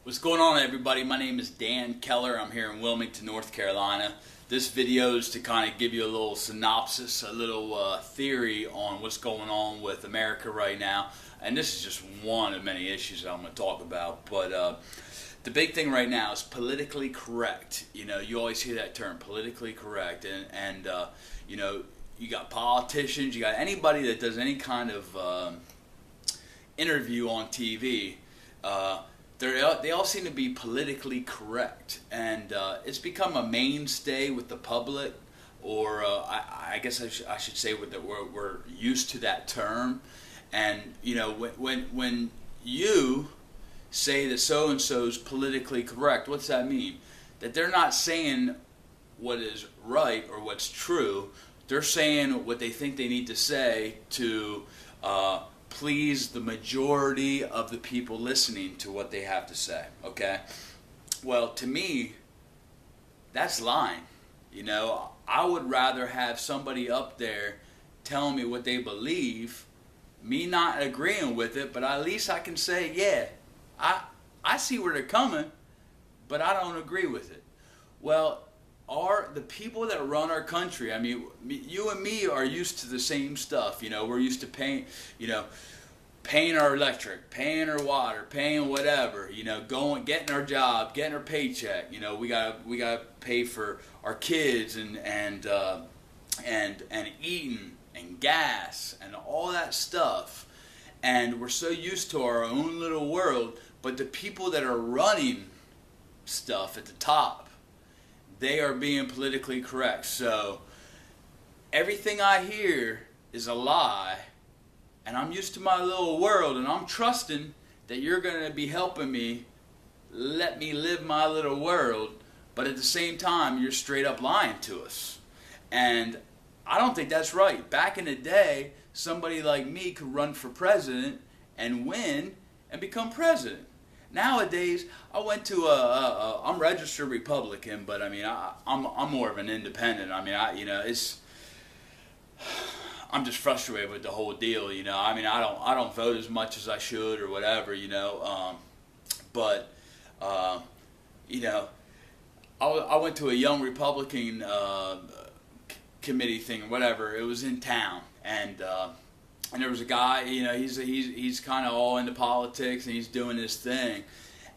What's going on, everybody? My name is Dan Keller. I'm here in Wilmington, North Carolina. This video is to kind of give you a little synopsis, a little theory on what's going on with America right now. And this is just one of many issues that I'm going to talk about. But the big thing right now is politically correct. You know, you always hear that term, politically correct. And you know, you got politicians, you got anybody that does any kind of interview on TV. They all seem to be politically correct, and it's become a mainstay with the public, or I guess I should say that we're used to that term. And you know, when you say that so and so's politically correct, what's that mean? That they're not saying what is right or what's true. They're saying what they think they need to say to please the majority of the people listening to what they have to say, okay? Well, to me, that's lying. You know, I would rather have somebody up there telling me what they believe, me not agreeing with it, but at least I can say, yeah, I see where they're coming, but I don't agree with it. Well, are the people that run our country, I mean, you and me are used to the same stuff. You know, we're used to paying, you know, paying our electric, paying our water, paying whatever, you know, getting our job, getting our paycheck. You know, we gotta pay for our kids and eating and gas and all that stuff. And we're so used to our own little world, but the people that are running stuff at the top, they are being politically correct. So everything I hear is a lie, and I'm used to my little world, and I'm trusting that you're going to be helping me let me live my little world, but at the same time, you're straight up lying to us. And I don't think that's right. Back in the day, somebody like me could run for president and win and become president. Nowadays, I went to I'm registered Republican, but I mean, I'm more of an independent. I mean, I'm just frustrated with the whole deal. You know, I mean, I don't vote as much as I should or whatever. You know, but you know, I went to a Young Republican committee thing or whatever. It was in town, and there was a guy, you know, he's kind of all into politics, and he's doing this thing,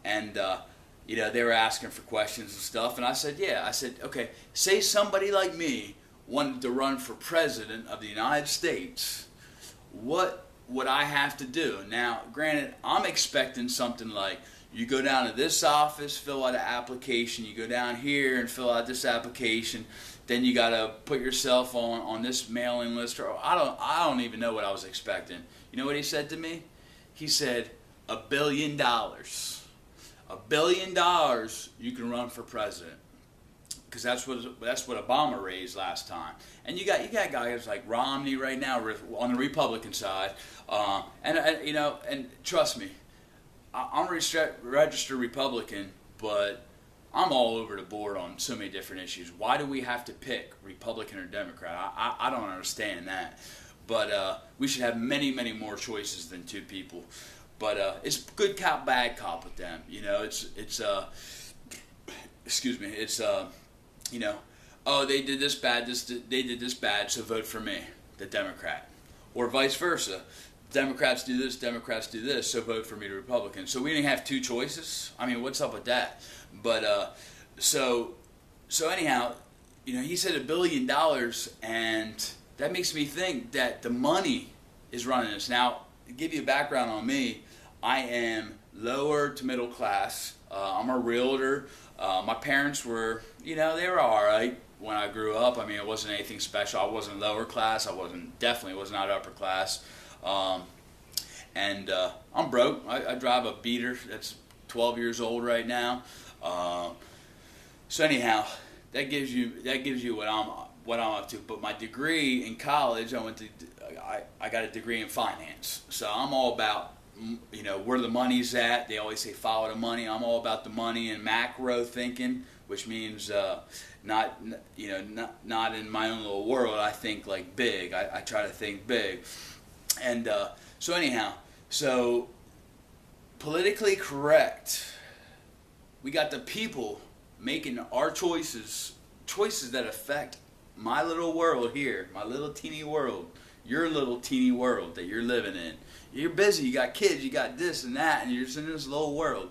and you know, they were asking for questions and stuff, and I said, yeah, I said, okay, say somebody like me wanted to run for president of the United States, what would I have to do? Now, granted, I'm expecting something like, you go down to this office, fill out an application, you go down here and fill out this application, then you got to put yourself on this mailing list. Or I don't even know what I was expecting. You know what he said to me? He said, $1 billion. $1 billion you can run for president. Because that's what Obama raised last time. And you got guys like Romney right now on the Republican side. And you know, and trust me, I'm a registered Republican, but I'm all over the board on so many different issues. Why do we have to pick Republican or Democrat? I don't understand that. But we should have many, many more choices than two people. But it's good cop, bad cop with them. You know, it's excuse me, it's you know, oh, they did this bad, they did this bad, so vote for me, the Democrat, or vice versa. Democrats do this, Democrats do this, so vote for me, the Republican. So we didn't have two choices. I mean, what's up with that? But so anyhow, you know, he said $1 billion, and that makes me think that the money is running this. Now, to give you a background on me, I am lower to middle class. I'm a realtor. My parents were, you know, they were all right when I grew up. I mean, it wasn't anything special. I wasn't lower class. Definitely was not upper class. And I'm broke. I drive a beater that's 12 years old right now. So anyhow, that gives you what I'm up to. But my degree in college, I got a degree in finance. So I'm all about, you know, where the money's at. They always say follow the money. I'm all about the money and macro thinking, which means not in my own little world. I think like big. I try to think big. And so anyhow, so politically correct we got the people making our choices that affect my little world here, my little teeny world, your little teeny world that you're living in. You're busy, you got kids, you got this and that, and you're just in this little world.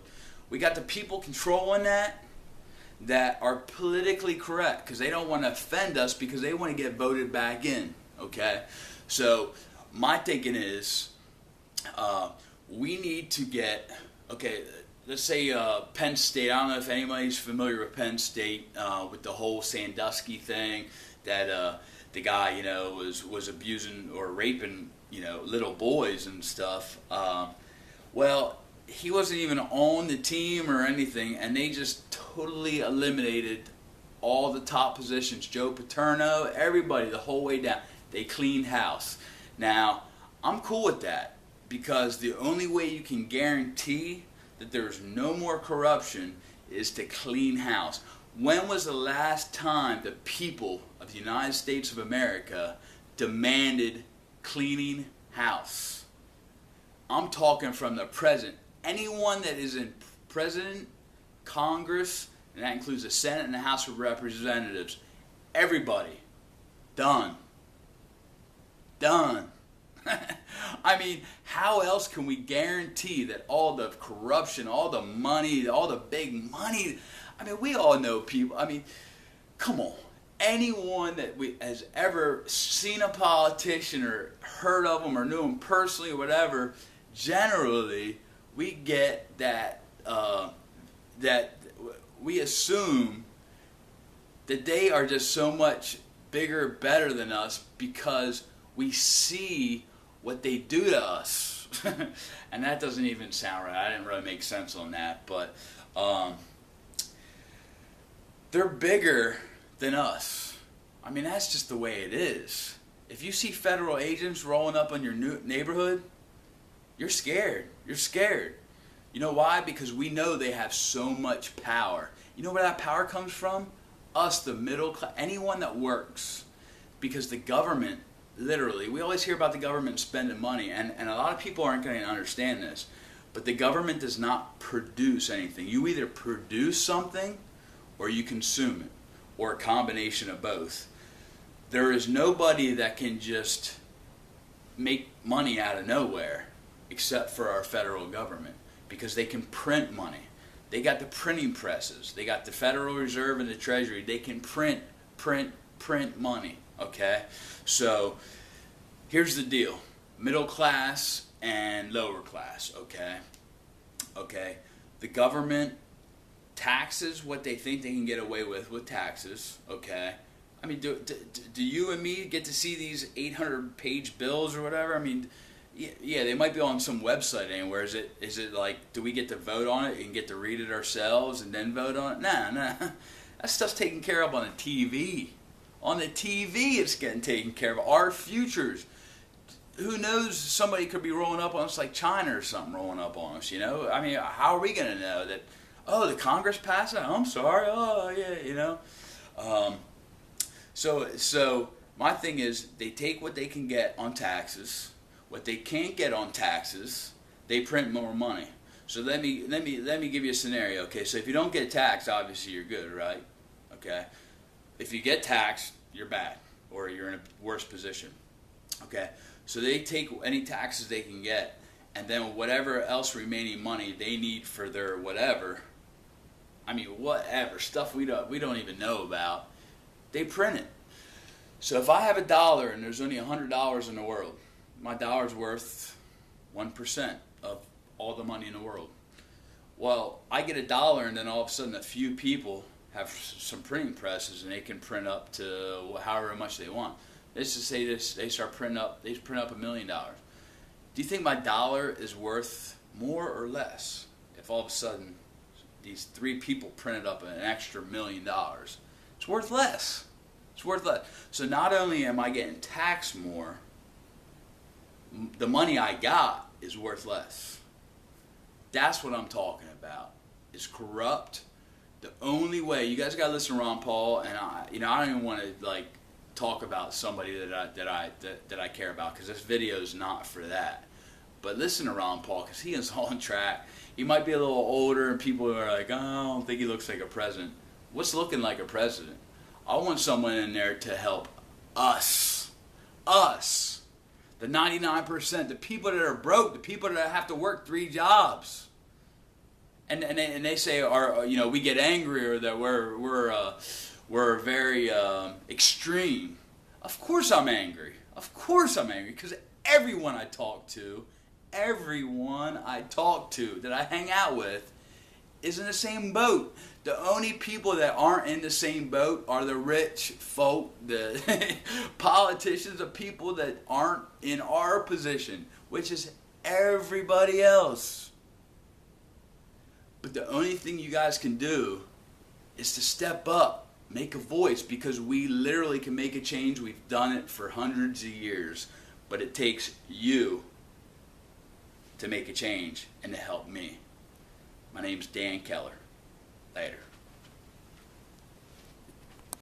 We got the people controlling that are politically correct because they don't want to offend us because they want to get voted back in, okay? So my thinking is we need to get, okay, let's say Penn State. I don't know if anybody's familiar with Penn State with the whole Sandusky thing that the guy, was abusing or raping, little boys and stuff. Well, he wasn't even on the team or anything, and they just totally eliminated all the top positions. Joe Paterno, everybody, the whole way down. They cleaned house. Now, I'm cool with that because the only way you can guarantee that there's no more corruption is to clean house. When was the last time the people of the United States of America demanded cleaning house? I'm talking from the president. Anyone that is in president, Congress, and that includes the Senate and the House of Representatives, everybody, done. I mean, how else can we guarantee that all the corruption, all the money, all the big money, I mean, we all know people, I mean, come on. Anyone that has ever seen a politician or heard of them or knew them personally or whatever, generally, we get that that we assume that they are just so much bigger, better than us because we see what they do to us. And that doesn't even sound right. I didn't really make sense on that, but they're bigger than us. I mean, that's just the way it is. If you see federal agents rolling up on your neighborhood, you're scared. You're scared. You know why? Because we know they have so much power. You know where that power comes from? Us, the middle class, anyone that works. Because the government, literally, we always hear about the government spending money, and a lot of people aren't going to understand this, but the government does not produce anything. You either produce something or you consume it, or a combination of both. There is nobody that can just make money out of nowhere except for our federal government, because they can print money. They got the printing presses. They got the Federal Reserve and the Treasury. They can print money, okay? So here's the deal. Middle class and lower class, okay? Okay. The government taxes what they think they can get away with taxes, okay? I mean, do you and me get to see these 800-page bills or whatever? I mean, yeah, they might be on some website anywhere. Is it like, do we get to vote on it and get to read it ourselves and then vote on it? Nah. That stuff's taken care of on the TV. On the TV it's getting taken care of. Our futures. Who knows, somebody could be rolling up on us like China or something rolling up on us, I mean, how are we going to know that, oh, the Congress passed it? I'm sorry. Oh, yeah, So my thing is, they take what they can get on taxes. What they can't get on taxes, they print more money. So let me give you a scenario. Okay, so if you don't get taxed, obviously you're good, right? Okay. If you get taxed, you're bad, or you're in a worse position. Okay. So they take any taxes they can get, and then whatever else remaining money they need for their whatever. I mean, whatever stuff we don't even know about, they print it. So if I have $1 and there's only $100 in the world, my dollar's worth 1% of all the money in the world. Well, I get $1 and then all of a sudden a few people have some printing presses and they can print up to however much they want. Let's just say this, they print up $1 million. Do you think my dollar is worth more or less if all of a sudden these 3 people printed up an extra $1 million? It's worth less. It's worth less. So not only am I getting taxed more, the money I got is worth less. That's what I'm talking about. It's corrupt. The only way, you guys got to listen to Ron Paul, and I don't even want to talk about somebody that I care about, because this video is not for that. But listen to Ron Paul, because he is on track. He might be a little older, and people are like, oh, I don't think he looks like a president. What's looking like a president? I want someone in there to help us. Us. The 99%, the people that are broke, the people that have to work 3 jobs. And they say, we get angry, or that we're very extreme. Of course I'm angry. Of course I'm angry, because everyone I talk to that I hang out with is in the same boat. The only people that aren't in the same boat are the rich folk, the politicians, the people that aren't in our position, which is everybody else. But the only thing you guys can do is to step up, make a voice, because we literally can make a change. We've done it for hundreds of years, but it takes you to make a change and to help me. My name's Dan Keller. Later.